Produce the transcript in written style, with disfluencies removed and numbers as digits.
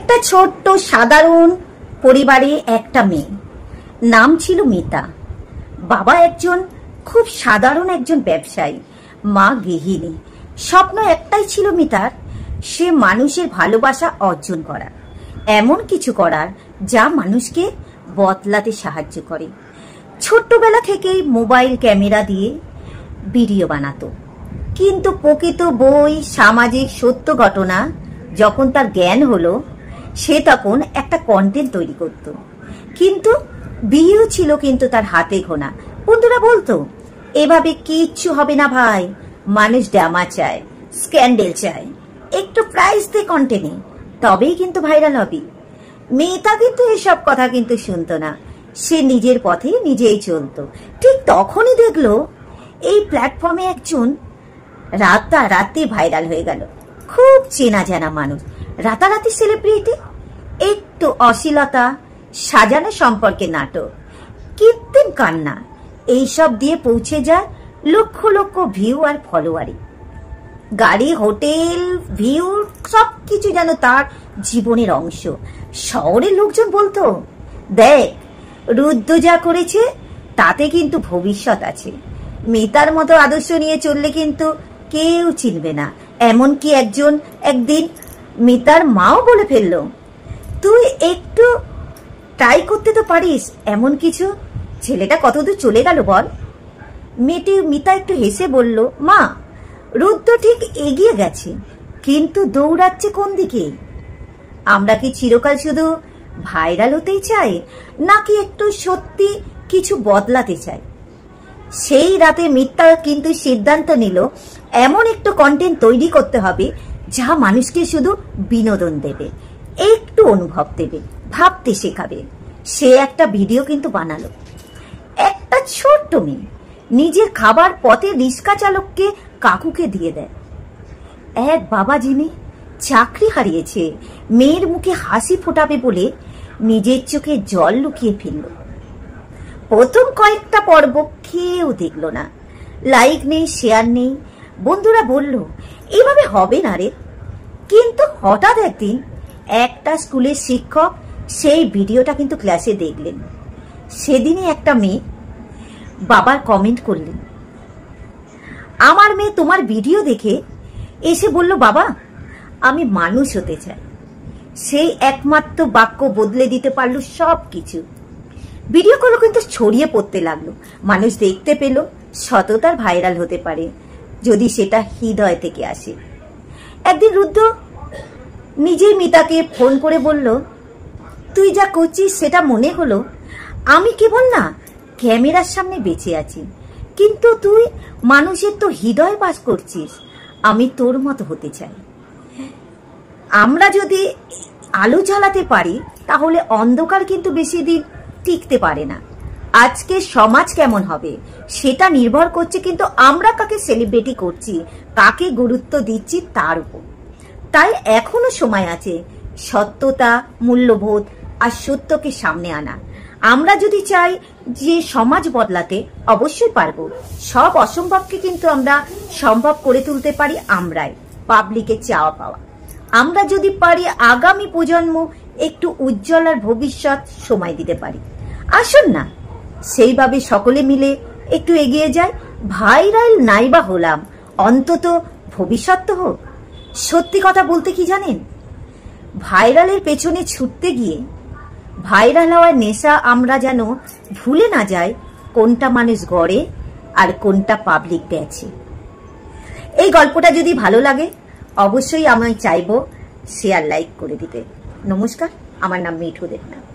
একটা ছোট্ট সাধারণ পরিবারে একটা মেয়ে, নাম ছিল মিতা। বাবা একজন খুব সাধারণ একজন ব্যবসায়ী, মা গৃহিণী। স্বপ্ন একটাই ছিল মিতার, সে মানুষের ভালোবাসা অর্জন করা, এমন কিছু করার যা মানুষকে বদলাতে সাহায্য করে। ছোট্টবেলা থেকেই মোবাইল ক্যামেরা দিয়ে ভিডিও বানাতো, কিন্তু প্রকৃত বই, সামাজিক সত্য ঘটনা যখন তার জ্ঞান হলো, সে তখন একটা কন্টেন্ট তৈরি করত। কিন্তু বিয়েও ছিল কিন্তু তার হাতে গোনা। বন্ধুরা বলতো, এভাবে কিচ্ছু হবে না ভাই, মানুষ ড্রামা চায়, স্ক্যান্ডেল চায়, একটু প্রাইস দিয়ে কন্টেন্টে, তবেই কিন্তু ভাইরাল হবে। মেয়েটা কিন্তু এসব কথা কিন্তু শুনতো না, সে নিজের পথে নিজেই চলতো। ঠিক তখনই দেখলো এই প্ল্যাটফর্মে একজন রাতারাতি ভাইরাল হয়ে গেল, খুব চেনা জানা মানুষ, রাতারাতি সেলিব্রিটি। একটু অশ্লীলতা, সাজানো সম্পর্কে নাটক, কৃত্রিম কান্না, এইসব দিয়ে পৌঁছে যায় লক্ষ লক্ষ ভিউ আর ফলোয়ারি। গাড়ি, হোটেল, ভিউ সবকিছু যেন তার জীবনের অংশ। শহরের লোকজন বলতো, দেখ রুদ্র যা করেছে তাতে কিন্তু ভবিষ্যৎ আছে, মিতার মতো আদর্শ নিয়ে চললে কিন্তু কেউ চিনবে না। এমনকি একদিন মিতার মাও বলে ফেললো, তুই একটু ট্রাই করতে তো পারিস এমন কিছু। ছেলেটা কতদূর চলে গেল বল। মিতা একটু হেসে বলল, মা রুদ্র ঠিক এগিয়ে গেছে, কিন্তু দৌড়াচ্ছে কোন দিকে? আমরা কি চিরকাল শুধু ভাইরাল হতেই চাই, নাকি একটু সত্যি কিছু বদলাতে চাই? সেই রাতে মিতা কিন্তু সিদ্ধান্ত নিল, এমন একটু কন্টেন্ট তৈরি করতে হবে যা মানুষকে শুধু বিনোদন দেবে, একটু অনুভব দেবে, ভাবতে শেখাবে। সে একটা ভিডিও কিন্তু বানালো। একটা ছোট্ট মেয়ে নিজের খাবার পথে রিক্সা চালককে কাকুকে দিয়ে দেয়। এক বাবা যিনি চাকরি হারিয়েছে, মেয়ের মুখে হাসি ফোটাবে বলে নিজের চোখে জল লুকিয়ে ফেলল। প্রথম কয়েকটা পর্ব কেউ দেখলো না, লাইক নেই, শেয়ার নেই। বন্ধুরা বলল, এইভাবে হবে না রে। কিন্তু হঠাৎ একদিন একটা স্কুলের শিক্ষক সেই ভিডিওটা কিন্তু ক্লাসে দেখলেন। সেদিনই একটা মেয়ে বাবার কমেন্ট করলেন, আমার মেয়ে তোমার ভিডিও দেখে এসে বলল, বাবা আমি মানুষ হতে চাই। সেই একমাত্র বাক্য বদলে দিতে পারলো সব কিছু। ভিডিওগুলো কিন্তু ছড়িয়ে পড়তে লাগলো, মানুষ দেখতে পেল সততার ভাইরাল হতে পারে যদি সেটা হৃদয় থেকে আসে। একদিন রুদ্র নিজেই মিতাকে ফোন করে বলল, তুই যা করছিস সেটা মনে হলো আমি কেবল না ক্যামেরার সামনে বেঁচে আছি, কিন্তু তুই মানুষের তো হৃদয় বাস করছিস। আমি তোর মতো হতে চাই। আমরা যদি আলো জ্বালাতে পারি তাহলে অন্ধকার কিন্তু বেশি দিন টিকতে পারে না। আজকে সমাজ কেমন হবে সেটা নির্ভর করছে কিন্তু আমরা কাকে সেলিব্রিটি করছি, কাকে গুরুত্ব দিচ্ছি তার উপর। তাই এখনো সময় আছে সত্যতা, মূল্যবোধ আর সত্যকে সামনে আনা। আমরা যদি চাই যে সমাজ বদলাতে, অবশ্যই পারবো। সব অসম্ভবকে কিন্তু আমরা সম্ভব করে তুলতে পারি আমরাই, পাবলিকের চাওয়া পাওয়া। আমরা যদি পারি আগামী প্রজন্ম একটু উজ্জ্বল আর ভবিষ্যৎ সময় দিতে পারি। আসুন না সেইভাবে সকলে মিলে একটু এগিয়ে যায়। ভাইরাল নাইবা হলাম, অন্তত ভবিষ্যৎ তো হোক। সত্যি কথা বলতে কি জানেন, ভাইরালের পেছনে ছুটতে গিয়ে ভাইরাল হওয়ার নেশা আমরা যেন ভুলে না যাই কোনটা মানুষ গড়ে আর কোনটা পাবলিক বেচে। এই গল্পটা যদি ভালো লাগে অবশ্যই আমি চাইবো শেয়ার, লাইক করে দিতে। নমস্কার, আমার নাম মিঠু দেবনাথ।